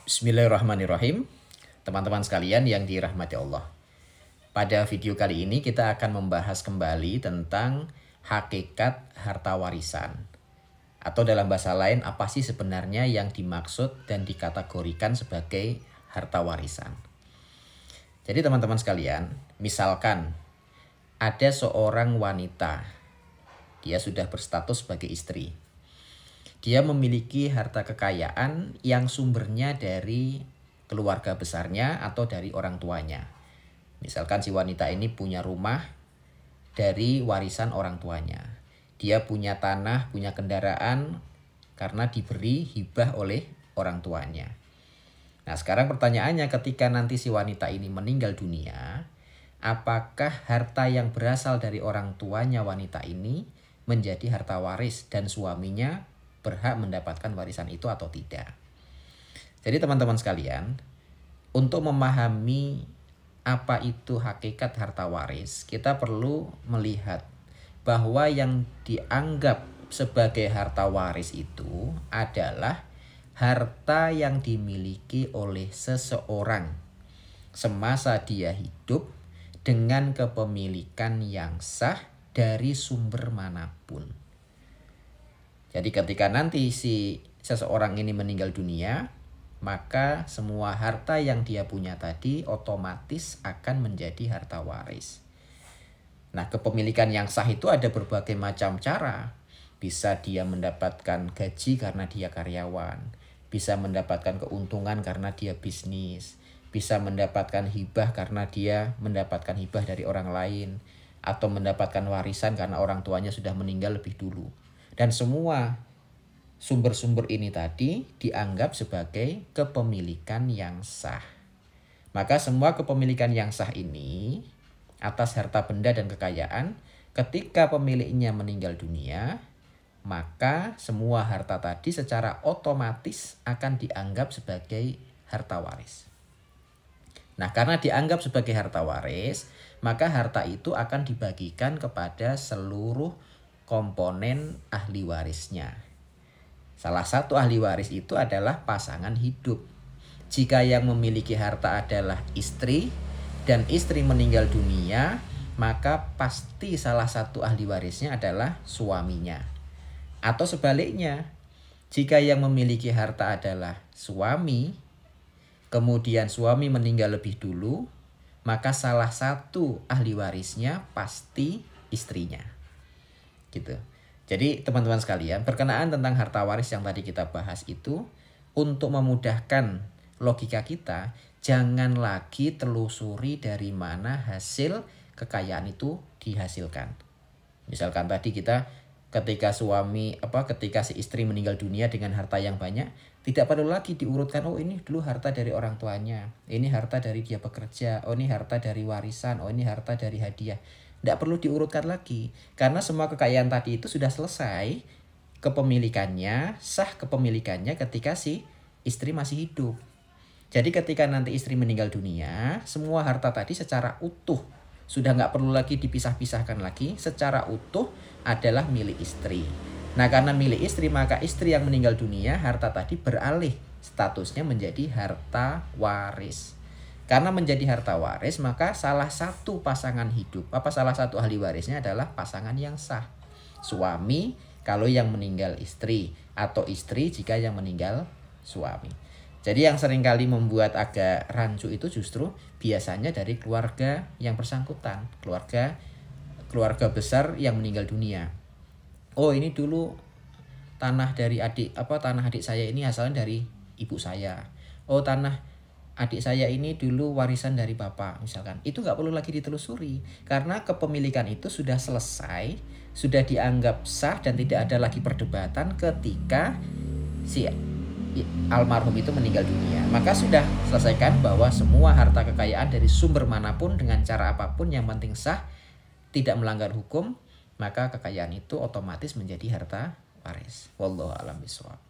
Bismillahirrahmanirrahim. Teman-teman sekalian yang dirahmati Allah. Pada video kali ini kita akan membahas kembali tentang hakikat harta warisan. Atau dalam bahasa lain, apa sih sebenarnya yang dimaksud dan dikategorikan sebagai harta warisan. Jadi teman-teman sekalian, misalkan ada seorang wanita, dia sudah berstatus sebagai istri. Dia memiliki harta kekayaan yang sumbernya dari keluarga besarnya atau dari orang tuanya. Misalkan si wanita ini punya rumah dari warisan orang tuanya. Dia punya tanah, punya kendaraan karena diberi hibah oleh orang tuanya. Nah, sekarang pertanyaannya, ketika nanti si wanita ini meninggal dunia, apakah harta yang berasal dari orang tuanya wanita ini menjadi harta waris dan suaminya berhak mendapatkan warisan itu atau tidak? Jadi teman-teman sekalian, untuk memahami apa itu hakikat harta waris, kita perlu melihat bahwa yang dianggap sebagai harta waris itu adalah harta yang dimiliki oleh seseorang semasa dia hidup dengan kepemilikan yang sah dari sumber manapun. Jadi ketika nanti si seseorang ini meninggal dunia, maka semua harta yang dia punya tadi otomatis akan menjadi harta waris. Nah, kepemilikan yang sah itu ada berbagai macam cara. Bisa dia mendapatkan gaji karena dia karyawan, bisa mendapatkan keuntungan karena dia bisnis, bisa mendapatkan hibah karena dia mendapatkan hibah dari orang lain, atau mendapatkan warisan karena orang tuanya sudah meninggal lebih dulu. Dan semua sumber-sumber ini tadi dianggap sebagai kepemilikan yang sah. Maka semua kepemilikan yang sah ini atas harta benda dan kekayaan, ketika pemiliknya meninggal dunia, maka semua harta tadi secara otomatis akan dianggap sebagai harta waris. Nah, karena dianggap sebagai harta waris, maka harta itu akan dibagikan kepada seluruh komponen ahli warisnya. Salah satu ahli waris itu adalah pasangan hidup. Jika yang memiliki harta adalah istri dan istri meninggal dunia, maka pasti salah satu ahli warisnya adalah suaminya. Atau sebaliknya, jika yang memiliki harta adalah suami, kemudian suami meninggal lebih dulu, maka salah satu ahli warisnya pasti istrinya. Gitu. Jadi teman-teman sekalian, berkenaan tentang harta waris yang tadi kita bahas itu, untuk memudahkan logika kita, jangan lagi telusuri dari mana hasil kekayaan itu dihasilkan. Misalkan tadi kita ketika si istri meninggal dunia dengan harta yang banyak, tidak perlu lagi diurutkan, oh ini dulu harta dari orang tuanya, ini harta dari dia bekerja, oh ini harta dari warisan, oh ini harta dari hadiah. Tidak perlu diurutkan lagi, karena semua kekayaan tadi itu sudah selesai kepemilikannya, sah kepemilikannya ketika si istri masih hidup. Jadi ketika nanti istri meninggal dunia, semua harta tadi secara utuh sudah nggak perlu lagi dipisah-pisahkan lagi, secara utuh adalah milik istri. Nah, karena milik istri, maka istri yang meninggal dunia, harta tadi beralih statusnya menjadi harta waris. Karena menjadi harta waris, maka salah satu pasangan hidup, salah satu ahli warisnya adalah pasangan yang sah. Suami kalau yang meninggal istri, atau istri jika yang meninggal suami. Jadi yang seringkali membuat agak rancu itu justru biasanya dari keluarga yang bersangkutan, keluarga besar yang meninggal dunia. Oh, ini dulu tanah adik saya ini asalnya dari ibu saya. Oh, tanah adik saya ini dulu warisan dari bapak misalkan. Itu nggak perlu lagi ditelusuri, karena kepemilikan itu sudah selesai, sudah dianggap sah dan tidak ada lagi perdebatan ketika si almarhum itu meninggal dunia. Maka sudah selesaikan bahwa semua harta kekayaan dari sumber manapun dengan cara apapun yang penting sah, tidak melanggar hukum, maka kekayaan itu otomatis menjadi harta waris. Wallahu a'lam bishawab.